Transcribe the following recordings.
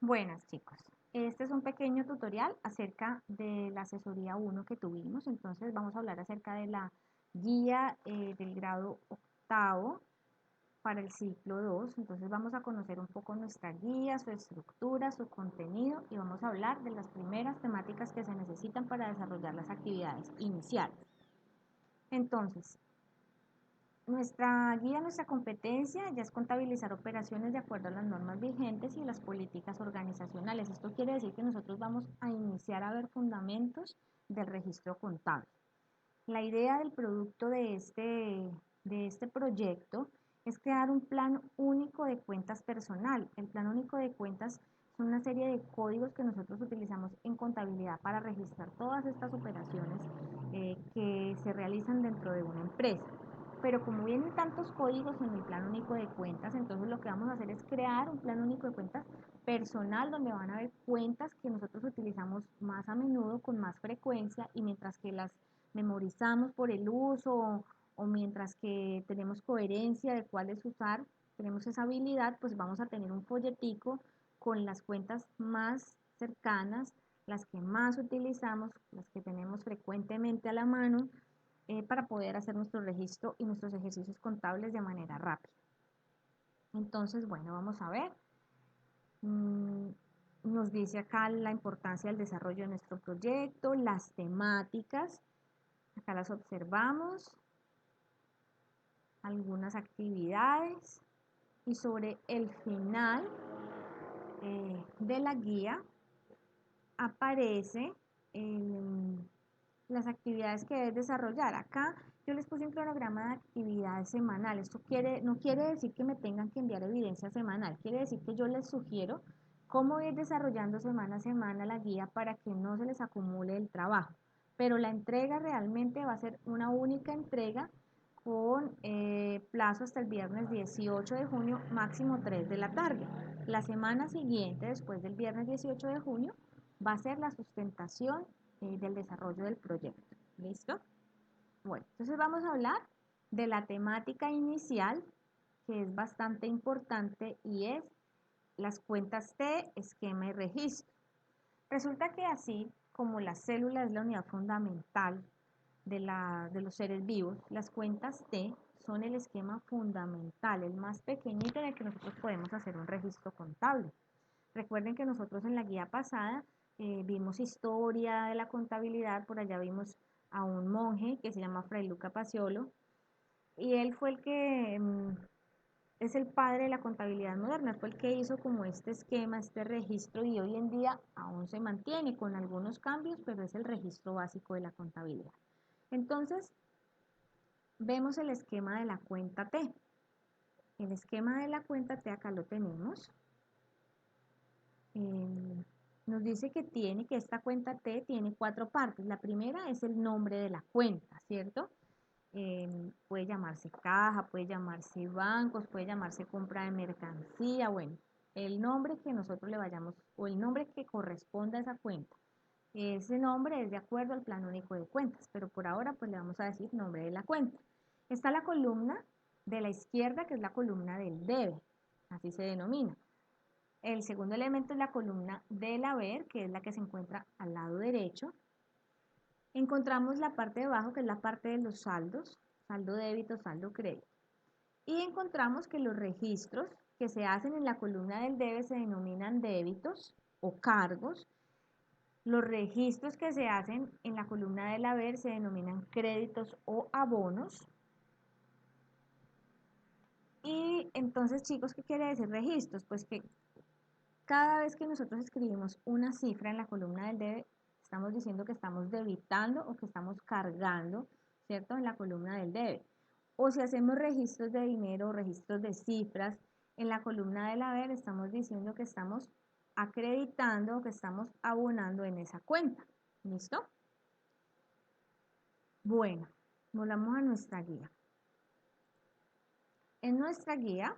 Buenas chicos, este es un pequeño tutorial acerca de la asesoría 1 que tuvimos, entonces vamos a hablar acerca de la guía del grado octavo para el ciclo 2. Entonces vamos a conocer un poco nuestra guía, su estructura, su contenido y vamos a hablar de las primeras temáticas que se necesitan para desarrollar las actividades iniciales. Entonces, nuestra competencia ya es contabilizar operaciones de acuerdo a las normas vigentes y las políticas organizacionales. Esto quiere decir que nosotros vamos a iniciar a ver fundamentos del registro contable. La idea del producto de este proyecto es crear un plan único de cuentas personal. El plan único de cuentas son una serie de códigos que nosotros utilizamos en contabilidad para registrar todas estas operaciones que se realizan dentro de una empresa. Pero como vienen tantos códigos en el plan único de cuentas, entonces lo que vamos a hacer es crear un plan único de cuentas personal donde van a haber cuentas que nosotros utilizamos más a menudo, con más frecuencia, y mientras que las memorizamos por el uso o mientras que tenemos coherencia de cuáles usar, tenemos esa habilidad, pues vamos a tener un folletico con las cuentas más cercanas, las que más utilizamos, las que tenemos frecuentemente a la mano, para poder hacer nuestro registro y nuestros ejercicios contables de manera rápida. Entonces, bueno, vamos a ver. Mm, Nos dice acá la importancia del desarrollo de nuestro proyecto, las temáticas, acá las observamos, algunas actividades y sobre el final de la guía aparece las actividades que debes desarrollar. Acá yo les puse un cronograma de actividades semanales. Esto no quiere decir que me tengan que enviar evidencia semanal, quiere decir que yo les sugiero cómo ir desarrollando semana a semana la guía para que no se les acumule el trabajo. Pero la entrega realmente va a ser una única entrega con plazo hasta el viernes 18 de junio, máximo 3 de la tarde. La semana siguiente, después del viernes 18 de junio, va a ser la sustentación del desarrollo del proyecto. ¿Listo? Bueno, entonces vamos a hablar de la temática inicial, que es bastante importante y es las cuentas T, esquema y registro. Resulta que así como la célula es la unidad fundamental de los seres vivos, las cuentas T son el esquema fundamental, el más pequeñito en el que nosotros podemos hacer un registro contable. Recuerden que nosotros en la guía pasada vimos historia de la contabilidad, por allá vimos a un monje que se llama Fray Luca Paciolo, y él fue el que es el padre de la contabilidad moderna, fue el que hizo como este esquema, este registro, y hoy en día aún se mantiene con algunos cambios, pero es el registro básico de la contabilidad. Entonces, vemos el esquema de la cuenta T. El esquema de la cuenta T acá lo tenemos. Eh, Nos dice que esta cuenta T tiene 4 partes. La primera es el nombre de la cuenta, ¿cierto? Puede llamarse caja, puede llamarse bancos, puede llamarse compra de mercancía, bueno, el nombre que nosotros le vayamos, o el nombre que corresponda a esa cuenta. Ese nombre es de acuerdo al plan único de cuentas, pero por ahora pues le vamos a decir nombre de la cuenta. Está la columna de la izquierda, que es la columna del debe, así se denomina. El segundo elemento es la columna del haber, que es la que se encuentra al lado derecho. Encontramos la parte de abajo, que es la parte de los saldos, saldo débito, saldo crédito. Y encontramos que los registros que se hacen en la columna del debe se denominan débitos o cargos. Los registros que se hacen en la columna del haber se denominan créditos o abonos. Y entonces, chicos, ¿qué quiere decir registros? Pues que cada vez que nosotros escribimos una cifra en la columna del debe, estamos diciendo que estamos debitando o que estamos cargando, ¿cierto? En la columna del debe. O si hacemos registros de dinero o registros de cifras en la columna del haber, estamos diciendo que estamos acreditando o que estamos abonando en esa cuenta. ¿Listo? Bueno, volvamos a nuestra guía. En nuestra guía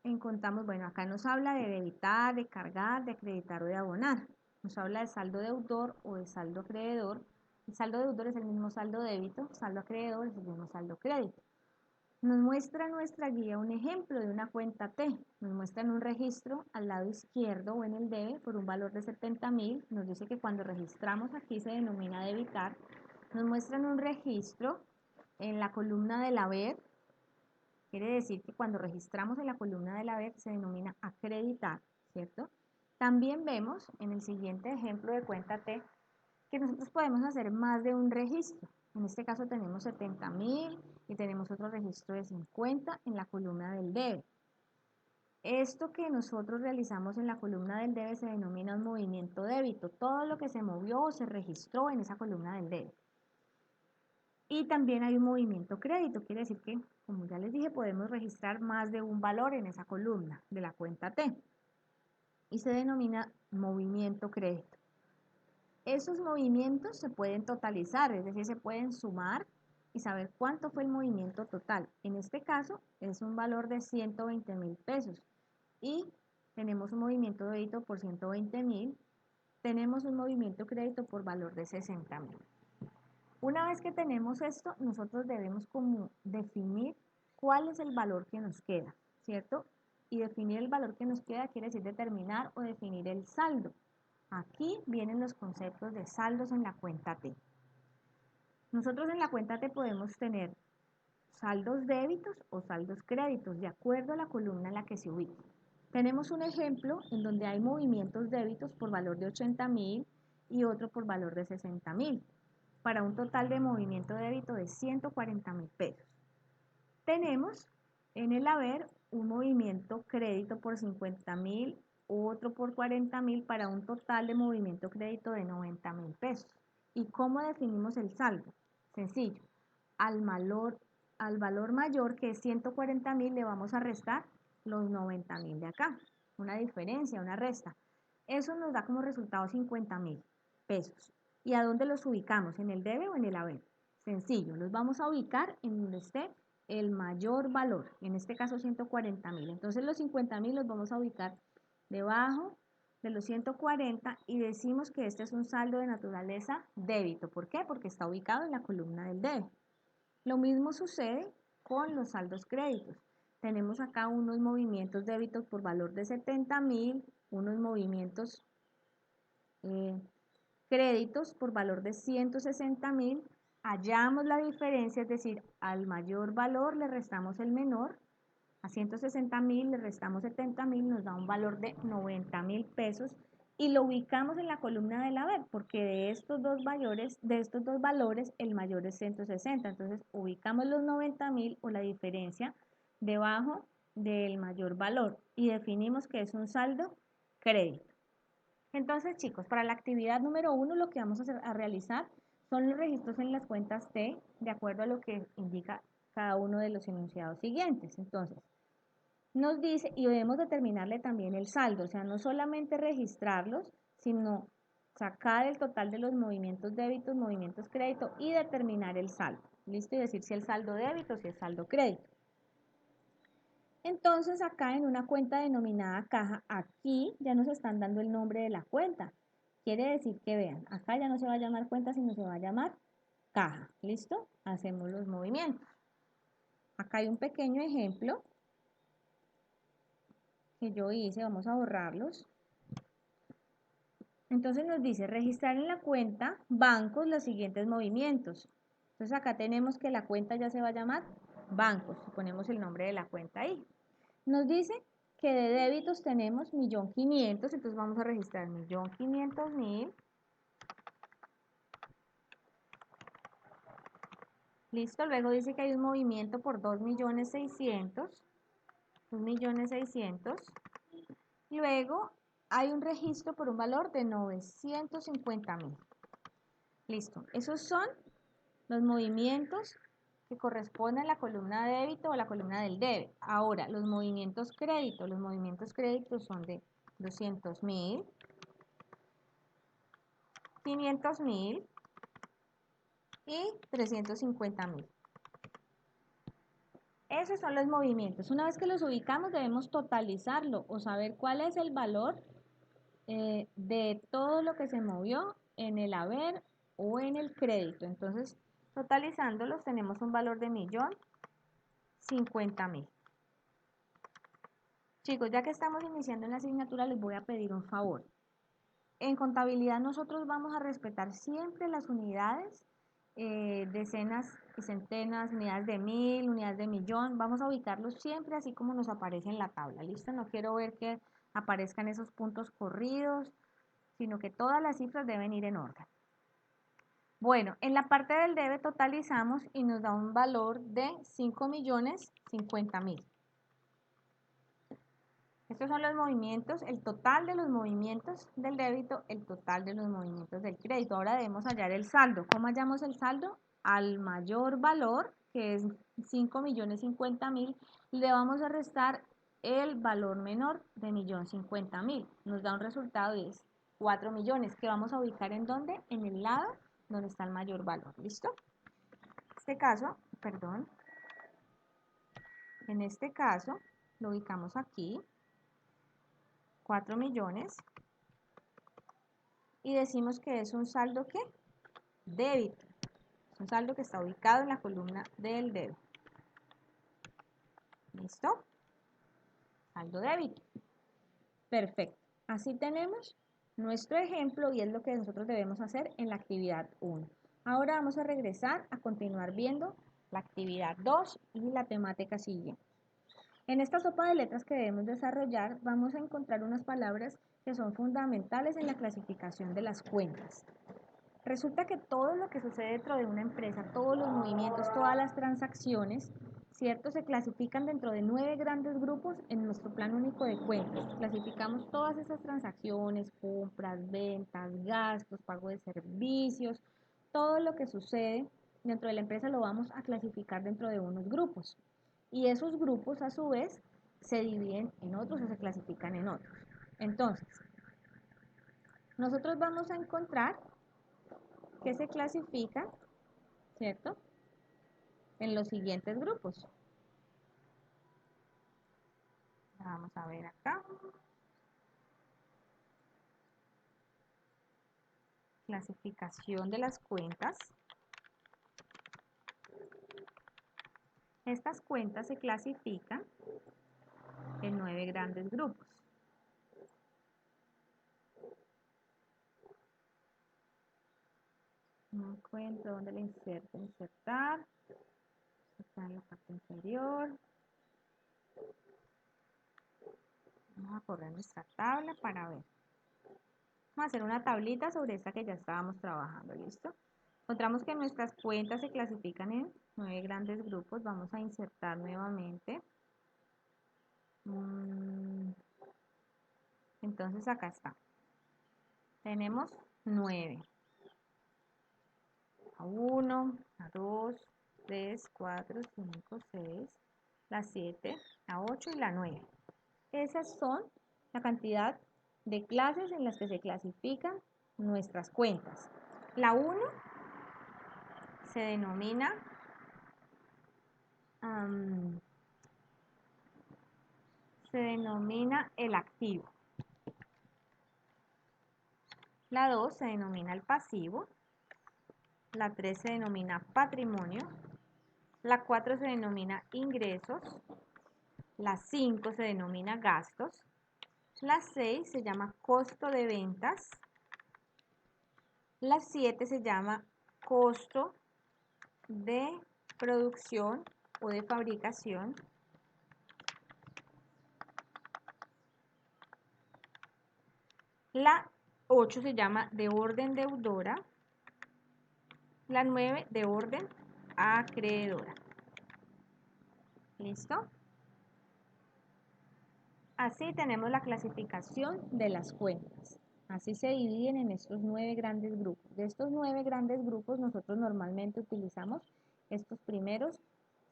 encontramos, bueno, acá nos habla de debitar, de cargar, de acreditar o de abonar. Nos habla de saldo deudor o de saldo acreedor. El saldo deudor es el mismo saldo débito, saldo acreedor es el mismo saldo crédito. Nos muestra nuestra guía un ejemplo de una cuenta T. Nos muestran un registro al lado izquierdo o en el debe por un valor de 70.000. Nos dice que cuando registramos aquí se denomina debitar. Nos muestran un registro en la columna del haber. Quiere decir que cuando registramos en la columna del haber se denomina acreditar, ¿cierto? También vemos en el siguiente ejemplo de cuenta T que nosotros podemos hacer más de un registro. En este caso tenemos 70.000 y tenemos otro registro de 50 en la columna del debe. Esto que nosotros realizamos en la columna del debe se denomina un movimiento débito, todo lo que se movió o se registró en esa columna del debe. Y también hay un movimiento crédito, quiere decir que, como ya les dije, podemos registrar más de un valor en esa columna de la cuenta T. Y se denomina movimiento crédito. Esos movimientos se pueden totalizar, es decir, se pueden sumar y saber cuánto fue el movimiento total. En este caso es un valor de 120.000 pesos y tenemos un movimiento débito por 120.000, tenemos un movimiento crédito por valor de 60.000. Una vez que tenemos esto, nosotros debemos como definir cuál es el valor que nos queda, ¿cierto? Y definir el valor que nos queda quiere decir determinar o definir el saldo. Aquí vienen los conceptos de saldos en la cuenta T. Nosotros en la cuenta T podemos tener saldos débitos o saldos créditos, de acuerdo a la columna en la que se ubique. Tenemos un ejemplo en donde hay movimientos débitos por valor de 80.000 y otro por valor de 60.000, para un total de movimiento débito de 140.000 pesos. Tenemos en el haber un movimiento crédito por 50.000, otro por 40.000 para un total de movimiento crédito de 90.000 pesos. ¿Y cómo definimos el saldo? Sencillo, al valor mayor que es 140.000 le vamos a restar los 90.000 de acá, una diferencia, una resta. Eso nos da como resultado 50.000 pesos. ¿Y a dónde los ubicamos? ¿En el debe o en el haber? Sencillo, los vamos a ubicar en donde esté el mayor valor, en este caso 140.000. Entonces los 50.000 los vamos a ubicar debajo de los 140 y decimos que este es un saldo de naturaleza débito. ¿Por qué? Porque está ubicado en la columna del debe. Lo mismo sucede con los saldos créditos. Tenemos acá unos movimientos débitos por valor de 70.000, unos movimientos créditos por valor de 160.000, hallamos la diferencia, es decir, al mayor valor le restamos el menor, a 160.000 le restamos 70.000, nos da un valor de 90.000 pesos y lo ubicamos en la columna del haber, porque de estos dos valores, el mayor es 160, entonces ubicamos los 90.000 o la diferencia debajo del mayor valor y definimos que es un saldo crédito. Entonces, chicos, para la actividad número 1 lo que vamos a realizar son los registros en las cuentas T, de acuerdo a lo que indica cada uno de los enunciados siguientes. Entonces, nos dice, y debemos determinarle también el saldo, o sea, no solamente registrarlos, sino sacar el total de los movimientos débitos, movimientos crédito y determinar el saldo. ¿Listo? Y decir si el saldo débito o si el saldo crédito. Entonces acá en una cuenta denominada caja, aquí ya nos están dando el nombre de la cuenta. Quiere decir que vean, acá ya no se va a llamar cuenta, sino se va a llamar caja. ¿Listo? Hacemos los movimientos. Acá hay un pequeño ejemplo que yo hice, vamos a borrarlos. Entonces nos dice registrar en la cuenta bancos los siguientes movimientos. Entonces acá tenemos que la cuenta ya se va a llamar bancos, ponemos el nombre de la cuenta ahí. Nos dice que de débitos tenemos 1.500.000, entonces vamos a registrar 1.500.000. Listo, luego dice que hay un movimiento por 2.600.000. 2.600.000. Luego hay un registro por un valor de 950.000. Listo, esos son los movimientos que corresponden a la columna de débito o la columna del debe. Ahora, los movimientos créditos son de 200.000, 500.000 y 350.000. Esos son los movimientos. Una vez que los ubicamos, debemos totalizarlo o saber cuál es el valor de todo lo que se movió en el haber o en el crédito. Entonces, totalizándolos, tenemos un valor de 50.000. Chicos, ya que estamos iniciando en la asignatura, les voy a pedir un favor. En contabilidad nosotros vamos a respetar siempre las unidades, decenas y centenas, unidades de 1000, unidades de millón. Vamos a ubicarlos siempre así como nos aparece en la tabla. ¿Listo? No quiero ver que aparezcan esos puntos corridos, sino que todas las cifras deben ir en orden. Bueno, en la parte del debe totalizamos y nos da un valor de 5.050.000. Estos son los movimientos, el total de los movimientos del débito, el total de los movimientos del crédito. Ahora debemos hallar el saldo. ¿Cómo hallamos el saldo? Al mayor valor, que es 5.050.000, le vamos a restar el valor menor de 1.050.000. Nos da un resultado de 4 millones, que vamos a ubicar en ¿dónde? En el lado donde está el mayor valor. ¿Listo? En este caso, lo ubicamos aquí. 4 millones y decimos que es un saldo ¿qué? Débito. Es un saldo que está ubicado en la columna del débito. ¿Listo? Saldo débito. Perfecto. Así tenemos nuestro ejemplo y es lo que nosotros debemos hacer en la actividad 1. Ahora vamos a regresar a continuar viendo la actividad 2 y la temática siguiente. En esta sopa de letras que debemos desarrollar vamos a encontrar unas palabras que son fundamentales en la clasificación de las cuentas. Resulta que todo lo que sucede dentro de una empresa, todos los movimientos, todas las transacciones, ¿cierto? Se clasifican dentro de 9 grandes grupos en nuestro plan único de cuentas. Clasificamos todas esas transacciones, compras, ventas, gastos, pago de servicios, todo lo que sucede dentro de la empresa lo vamos a clasificar dentro de unos grupos. Y esos grupos a su vez se dividen en otros o se clasifican en otros. Entonces, nosotros vamos a encontrar que se clasifican, ¿cierto? En los siguientes grupos. Vamos a ver acá. Clasificación de las cuentas. Estas cuentas se clasifican en 9 grandes grupos. No encuentro dónde le inserto, insertar. Está en la parte inferior. Vamos a correr nuestra tabla para ver. Vamos a hacer una tablita sobre esta que ya estábamos trabajando, ¿listo? Encontramos que nuestras cuentas se clasifican en 9 grandes grupos. Vamos a insertar nuevamente. Entonces acá está. Tenemos 9. A 1, a 2, 3, 4, 5, 6, la 7, la 8 y la 9. Esas son la cantidad de clases en las que se clasifican nuestras cuentas. La 1 se denomina el activo. La 2 se denomina el pasivo. La 3 se denomina patrimonio. La 4 se denomina ingresos. La 5 se denomina gastos. La 6 se llama costo de ventas. La 7 se llama costo de producción o de fabricación. La 8 se llama de orden deudora. La 9 de orden acreedora. ¿Listo? Así tenemos la clasificación de las cuentas. Así se dividen en estos 9 grandes grupos. De estos 9 grandes grupos nosotros normalmente utilizamos estos primeros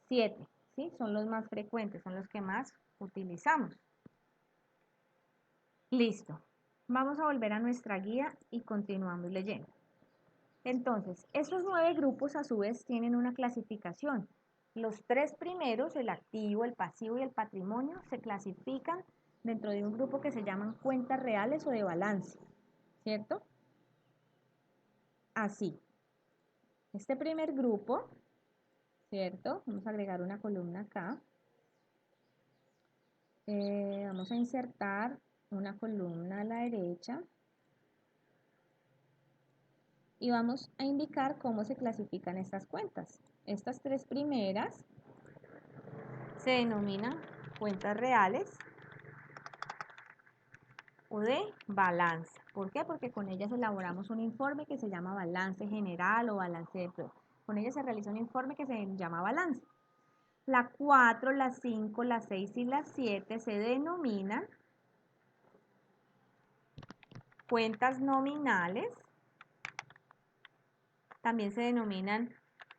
7, ¿sí? Son los más frecuentes, son los que más utilizamos. Listo. Vamos a volver a nuestra guía y continuamos leyendo. Entonces, estos 9 grupos a su vez tienen una clasificación. Los 3 primeros, el activo, el pasivo y el patrimonio, se clasifican dentro de un grupo que se llaman cuentas reales o de balance, ¿cierto? Así. Este primer grupo ¿cierto? Vamos a agregar una columna acá. Vamos a insertar una columna a la derecha y vamos a indicar cómo se clasifican estas cuentas. Estas tres primeras se denominan cuentas reales o de balance. ¿Por qué? Porque con ellas elaboramos un informe que se llama balance general o balance de prueba. Con ellas se realiza un informe que se llama balance. La 4, la 5, la 6 y la 7 se denominan cuentas nominales. También se denominan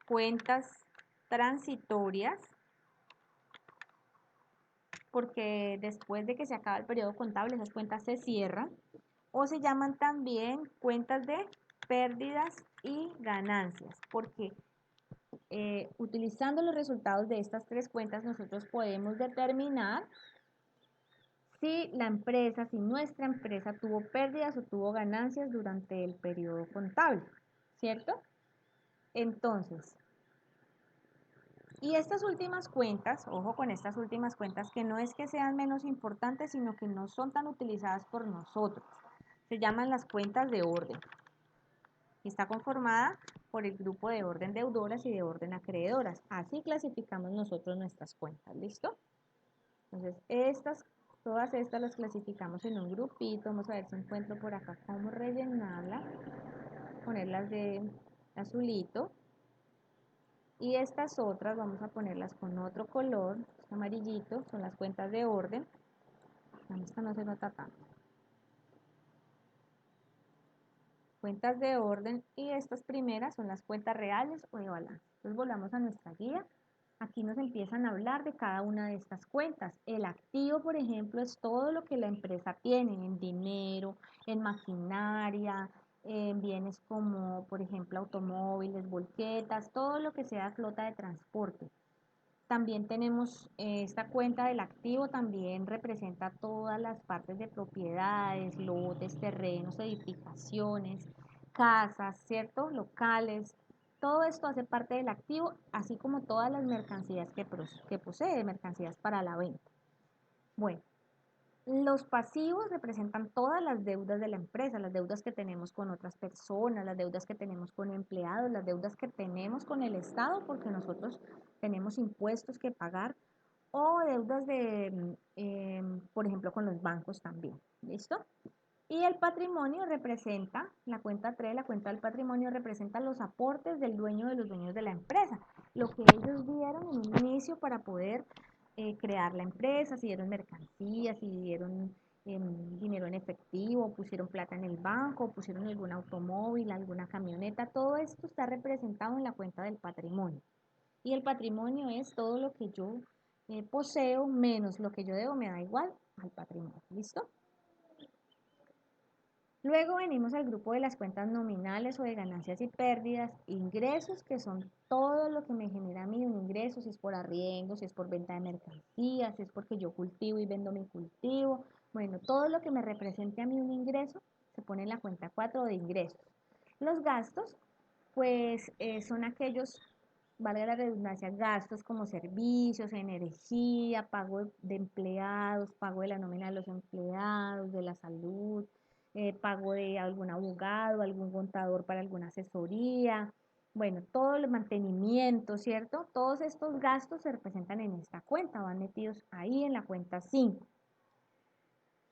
cuentas transitorias, porque después de que se acaba el periodo contable, esas cuentas se cierran. O se llaman también cuentas de pérdidas y ganancias, porque utilizando los resultados de estas tres cuentas, nosotros podemos determinar si la empresa, si nuestra empresa tuvo pérdidas o tuvo ganancias durante el periodo contable, ¿cierto? Entonces, y estas últimas cuentas, ojo con estas últimas cuentas, que no es que sean menos importantes, sino que no son tan utilizadas por nosotros. Se llaman las cuentas de orden. Y está conformada por el grupo de orden deudoras y de orden acreedoras. Así clasificamos nosotros nuestras cuentas, ¿listo? Entonces, todas estas las clasificamos en un grupito. Vamos a ver si encuentro por acá cómo rellenarla. Ponerlas de azulito. Y estas otras vamos a ponerlas con otro color, amarillito, son las cuentas de orden. Esta no se nota tanto. Cuentas de orden y estas primeras son las cuentas reales o de balance. Entonces volvamos a nuestra guía. Aquí nos empiezan a hablar de cada una de estas cuentas. El activo, por ejemplo, es todo lo que la empresa tiene en dinero, en maquinaria, en bienes como, por ejemplo, automóviles, volquetas, todo lo que sea flota de transporte. También tenemos esta cuenta del activo, también representa todas las partes de propiedades, lotes, terrenos, edificaciones, casas, ¿cierto? Locales. Todo esto hace parte del activo, así como todas las mercancías que posee, mercancías para la venta. Bueno, los pasivos representan todas las deudas de la empresa, las deudas que tenemos con otras personas, las deudas que tenemos con empleados, las deudas que tenemos con el Estado, porque nosotros tenemos impuestos que pagar, o deudas por ejemplo, con los bancos también. ¿Listo? Y el patrimonio representa, la cuenta 3, la cuenta del patrimonio representa los aportes del dueño de los dueños de la empresa, lo que ellos dieron en un inicio para poder crear la empresa, si dieron mercancías, si dieron dinero en efectivo, pusieron plata en el banco, pusieron algún automóvil, alguna camioneta, todo esto está representado en la cuenta del patrimonio. Y el patrimonio es todo lo que yo poseo menos lo que yo debo, me da igual al patrimonio. ¿Listo? Luego venimos al grupo de las cuentas nominales o de ganancias y pérdidas, ingresos, que son todo lo que me genera a mí un ingreso, si es por arriendo, si es por venta de mercancías, si es porque yo cultivo y vendo mi cultivo. Bueno, todo lo que me represente a mí un ingreso se pone en la cuenta 4 de ingresos. Los gastos, pues son aquellos, valga la redundancia, gastos como servicios, energía, pago de empleados, pago de la nómina de los empleados, de la salud, pago de algún abogado, algún contador para alguna asesoría, bueno, todo el mantenimiento, ¿cierto? Todos estos gastos se representan en esta cuenta, van metidos ahí en la cuenta 5.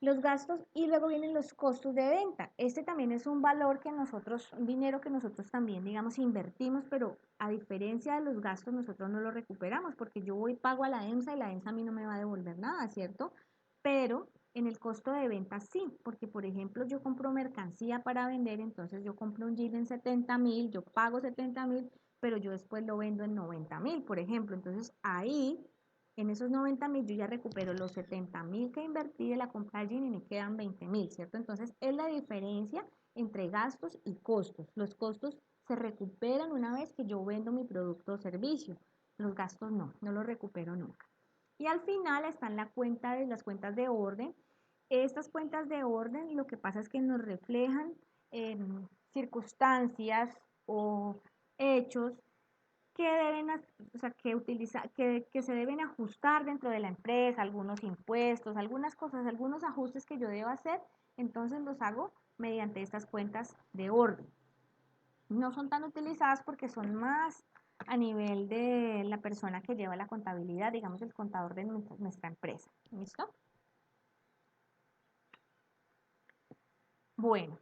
Los gastos y luego vienen los costos de venta. Este también es un valor que nosotros, un dinero que nosotros también, digamos, invertimos, pero a diferencia de los gastos, nosotros no lo recuperamos porque yo voy pago a la EMSA y la EMSA a mí no me va a devolver nada, ¿cierto? Pero en el costo de venta sí, porque por ejemplo yo compro mercancía para vender, entonces yo compro un jean en 70.000, yo pago 70.000, pero yo después lo vendo en 90.000, por ejemplo. Entonces ahí en esos 90.000 yo ya recupero los 70.000 que invertí de la compra allí y me quedan 20.000, ¿cierto? Entonces es la diferencia entre gastos y costos. Los costos se recuperan una vez que yo vendo mi producto o servicio. Los gastos no, no los recupero nunca. Y al final están las cuentas de orden. Estas cuentas de orden lo que pasa es que nos reflejan circunstancias o hechos o sea, que se deben ajustar dentro de la empresa, algunos impuestos, algunas cosas, algunos ajustes que yo debo hacer, entonces los hago mediante estas cuentas de orden. No son tan utilizadas porque son más a nivel de la persona que lleva la contabilidad, digamos el contador de nuestra empresa. ¿Listo? Bueno,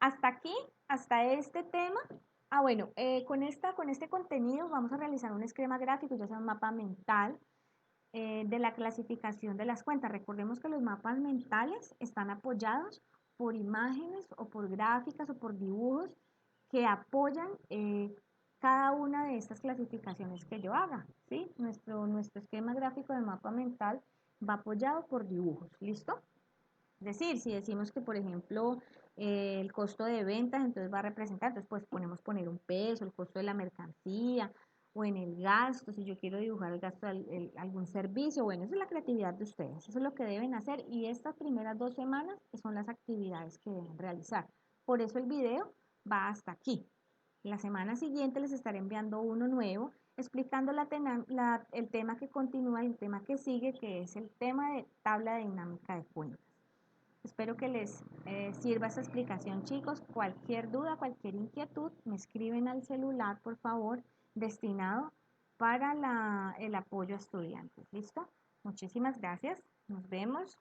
hasta aquí, hasta este tema. Bueno, con este contenido vamos a realizar un esquema gráfico, ya sea un mapa mental de la clasificación de las cuentas. Recordemos que los mapas mentales están apoyados por imágenes o por gráficas o por dibujos que apoyan cada una de estas clasificaciones que yo haga, ¿sí? Nuestro esquema gráfico de mapa mental va apoyado por dibujos, ¿listo? Es decir, si decimos que, por ejemplo, el costo de ventas, entonces va a representar, entonces pues poner un peso, el costo de la mercancía, o en el gasto, si yo quiero dibujar el gasto de algún servicio, bueno, esa es la creatividad de ustedes, eso es lo que deben hacer y estas primeras 2 semanas son las actividades que deben realizar. Por eso el video va hasta aquí. La semana siguiente les estaré enviando uno nuevo explicando el tema que continúa y el tema que sigue, que es el tema de tabla dinámica de cuentas. Espero que les sirva esta explicación, chicos. Cualquier duda, cualquier inquietud, me escriben al celular, por favor, destinado para el apoyo a estudiantes. ¿Listo? Muchísimas gracias. Nos vemos.